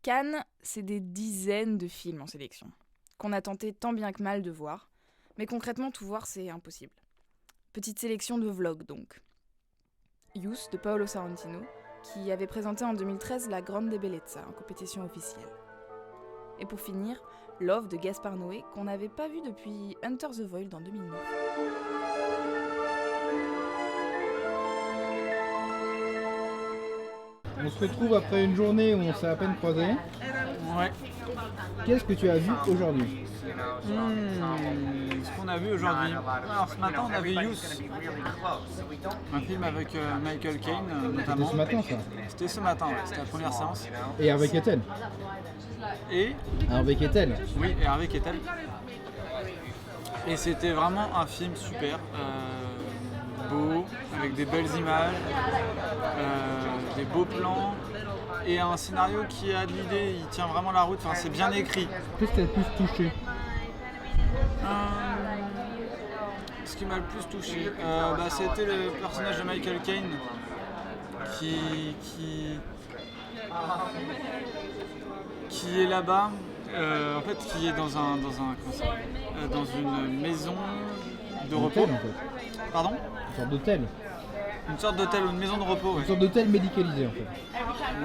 Cannes, c'est des dizaines de films en sélection, qu'on a tenté tant bien que mal de voir, mais concrètement tout voir c'est impossible. Petite sélection de vlogs donc. Youth de Paolo Sorrentino, qui avait présenté en 2013 la Grande Bellezza en compétition officielle. Et pour finir, Love de Gaspar Noé, qu'on n'avait pas vu depuis Enter the Void en 2009. On se retrouve après une journée où on s'est à peine croisés. Ouais. Qu'est-ce que tu as vu aujourd'hui ? Ce qu'on a vu aujourd'hui. Alors ce matin on avait Youth, un film avec Michael Caine notamment. C'était ce matin ça. C'était ce matin, ouais. C'était la première séance. Et Harvey Keitel. Et Harvey Keitel. oui, et Harvey Keitel. Et c'était vraiment un film super, beau, avec des belles images, des beaux plans. Et un scénario qui a de l'idée, il tient vraiment la route, enfin, c'est bien écrit. Qu'est-ce qui t'a le plus touché ? Ce qui m'a le plus touché, c'était le personnage de Michael Caine qui est là-bas, en fait qui est dans une maison de repos. Hôtel, en fait. Pardon ? Une sorte d'hôtel. Une sorte d'hôtel ou une maison de repos, ouais. Une sorte d'hôtel médicalisé en fait.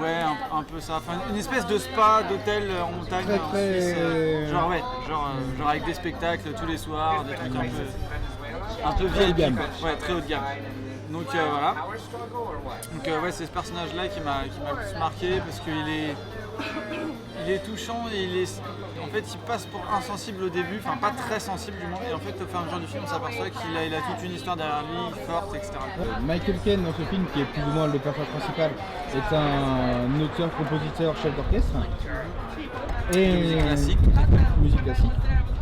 Ouais, un peu ça. Enfin, une espèce de spa d'hôtel en montagne. Très, en très- Suisse, genre avec des spectacles tous les soirs, des trucs un peu Très haut de VIP, gamme. quoi. Ouais, très haut de gamme. Donc voilà. Donc c'est ce personnage-là qui m'a le plus marqué parce qu'il est touchant et en fait il passe pour insensible au début, enfin pas très sensible du moins, et en fait au fur et à mesure du film on s'aperçoit qu'il a toute une histoire derrière lui, forte, etc. Michael Caine dans ce film, qui est plus ou moins le personnage principal, est un auteur, compositeur, chef d'orchestre. Et Musique classique. Musique classique.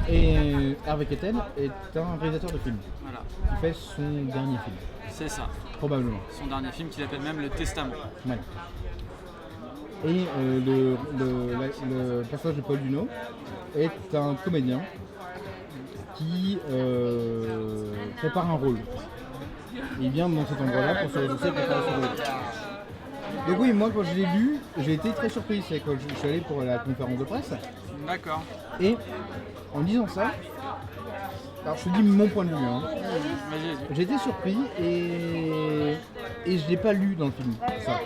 Et Harvey Keitel est un réalisateur de films Voilà, qui fait son dernier film, c'est ça. probablement. Son dernier film qu'il appelle même Le Testament. Ouais. Et le personnage de Paul Duno est un comédien qui prépare un rôle. Il vient dans cet endroit-là pour se ressourcer et préparer son rôle. Donc oui, moi quand je l'ai lu, j'ai été très surpris. C'est quand je suis allé pour la conférence de presse. D'accord. Et en disant ça, alors je te dis mon point de vue, hein. Vas-y. J'ai été surpris et je l'ai pas lu dans le film, ça,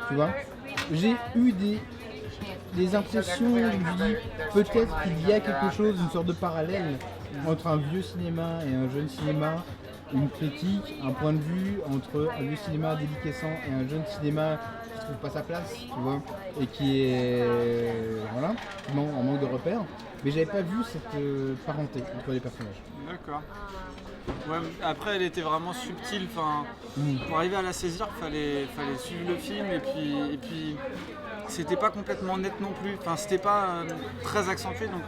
tu vois. J'ai eu des impressions où je me dis peut-être qu'il y a quelque chose, une sorte de parallèle entre un vieux cinéma et un jeune cinéma, une critique, un point de vue entre un vieux cinéma déliquescent et un jeune cinéma qui trouve pas sa place, tu vois, et qui est voilà, en manque de repères. Mais j'avais pas vu cette parenté entre les personnages. D'accord. Ouais, après elle était vraiment subtile, enfin, pour arriver à la saisir, fallait suivre le film et puis c'était pas complètement net non plus, enfin c'était pas très accentué, donc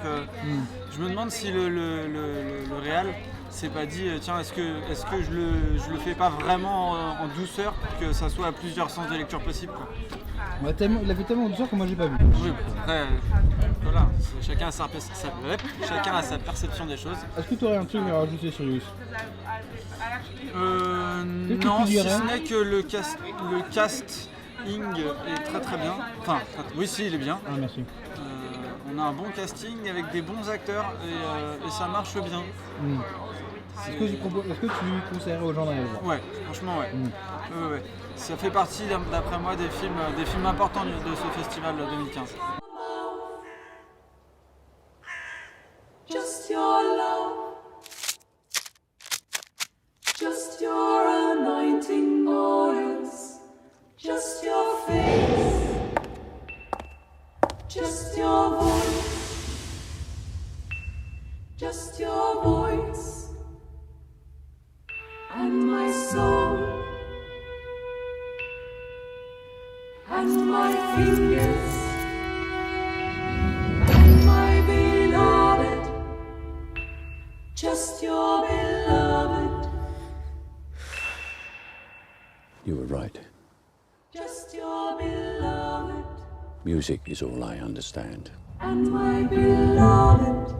je me demande si le réal s'est pas dit tiens est-ce que je le fais pas vraiment en douceur pour que ça soit à plusieurs sens de lecture possible, quoi. Il a fait tellement en douceur que moi j'ai pas vu. Oui, après voilà, chacun a sa perception des choses. Est-ce que tu aurais un truc à rajouter sur Youth ? Qu'est-ce que Non, tu si dirais ce n'est que le casting est très très bien. Enfin, oui, si, il est bien. Ah merci. On a un bon casting avec des bons acteurs et ça marche bien. Est-ce que tu conseillerais aux gens d'aller le voir ? Ouais, franchement, ouais. Ouais. Ça fait partie, d'après moi, des films importants de ce festival 2015. Just your love, just your anointing oils, just your face, just your voice, and my soul, and my fingers, and my beloved. Just your beloved. You were right. Just your beloved. Music is all I understand. And my beloved.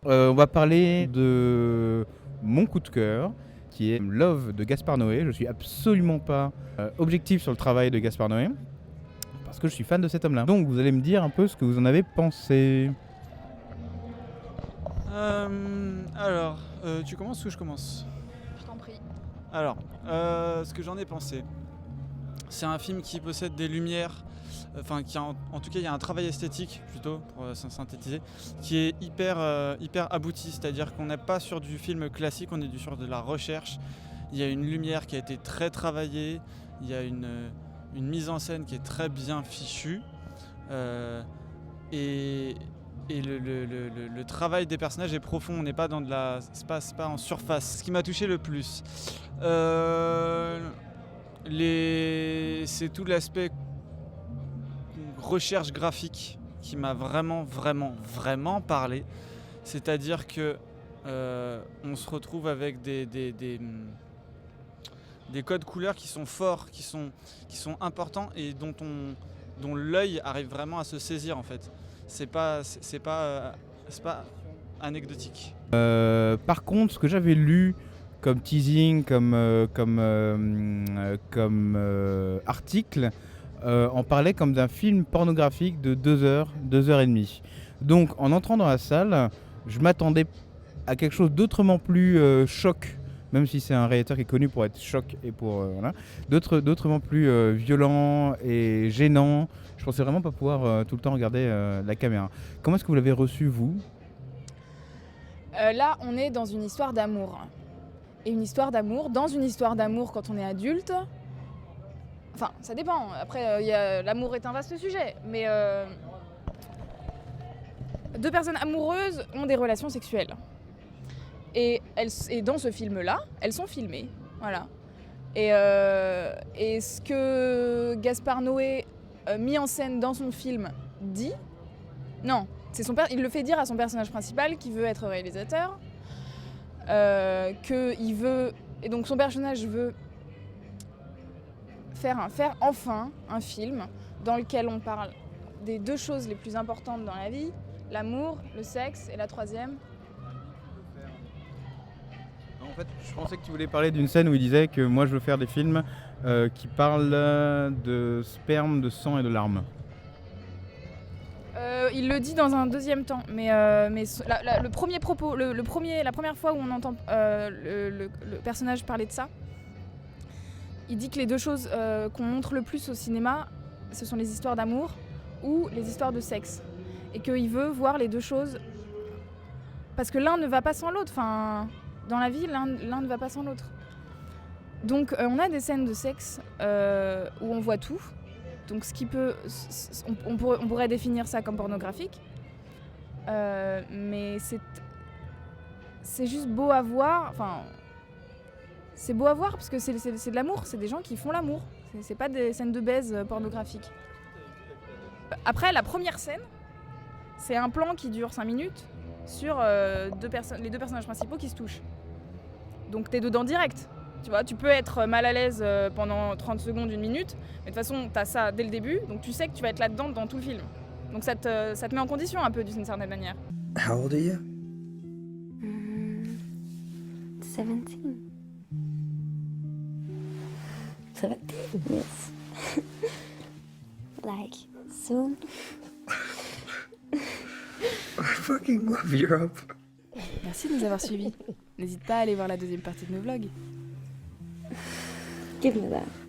On va parler de mon coup de cœur, qui est Love de Gaspard Noé. Je suis absolument pas objectif sur le travail de Gaspard Noé, parce que je suis fan de cet homme-là. Donc vous allez me dire un peu ce que vous en avez pensé. Alors, tu commences ou je commence ? Je t'en prie. Alors, ce que j'en ai pensé, c'est un film qui possède des lumières, enfin en tout cas il y a un travail esthétique plutôt, pour synthétiser, qui est hyper abouti, c'est-à-dire qu'on n'est pas sur du film classique, on est sur de la recherche. Il y a une lumière qui a été très travaillée, il y a une mise en scène qui est très bien fichue, et le travail des personnages est profond, on n'est pas dans c'est pas en surface. Ce qui m'a touché le plus, c'est tout l'aspect recherche graphique qui m'a vraiment parlé. C'est-à-dire que on se retrouve avec des codes couleurs qui sont forts, qui sont importants et dont l'œil arrive vraiment à se saisir en fait. C'est pas anecdotique. Par contre, ce que j'avais lu comme teasing, comme article, en parlait comme d'un film pornographique de 2 heures, 2 heures et demie. Donc en entrant dans la salle, je m'attendais à quelque chose d'autrement plus choc, même si c'est un réalisateur qui est connu pour être choc et pour d'autrement plus violent et gênant. Je pensais vraiment pas pouvoir tout le temps regarder la caméra. Comment est-ce que vous l'avez reçu, vous ? Là, on est dans une histoire d'amour. Et une histoire d'amour, dans une histoire d'amour quand on est adulte, enfin, ça dépend. Après, l'amour est un vaste sujet. Mais 2 personnes amoureuses ont des relations sexuelles. Et dans ce film-là, elles sont filmées. Voilà. Et ce que Gaspard Noé, mis en scène dans son film, dit, non, il le fait dire à son personnage principal qui veut être réalisateur, qu'il veut, et donc son personnage veut faire enfin un film dans lequel on parle des 2 choses les plus importantes dans la vie, l'amour, le sexe et la 3e. En fait, je pensais que tu voulais parler d'une scène où il disait que moi je veux faire des films qui parlent de sperme, de sang et de larmes. Il le dit dans un 2e temps, mais le premier propos, la première fois où on entend le personnage parler de ça, il dit que les 2 choses qu'on montre le plus au cinéma, ce sont les histoires d'amour ou les histoires de sexe. Et qu'il veut voir les 2 choses, parce que l'un ne va pas sans l'autre. Enfin, dans la vie, l'un ne va pas sans l'autre. Donc on a des scènes de sexe où on voit tout. Donc on pourrait définir ça comme pornographique. Mais c'est juste beau à voir. Enfin, c'est beau à voir parce que c'est de l'amour. C'est des gens qui font l'amour. C'est pas des scènes de baise pornographiques. Après, la première scène, c'est un plan qui dure 5 minutes sur les 2 personnages principaux qui se touchent. Donc t'es dedans direct. Tu vois, tu peux être mal à l'aise pendant 30 secondes, 1 minute, mais de toute façon, t'as ça dès le début, donc tu sais que tu vas être là-dedans dans tout le film. Donc ça te met en condition un peu d'une certaine manière. How old are you? 17. 17, yes. Like, soon. I fucking love Europe. Merci de nous avoir suivis. N'hésite pas à aller voir la 2e partie de nos vlogs. Give me that.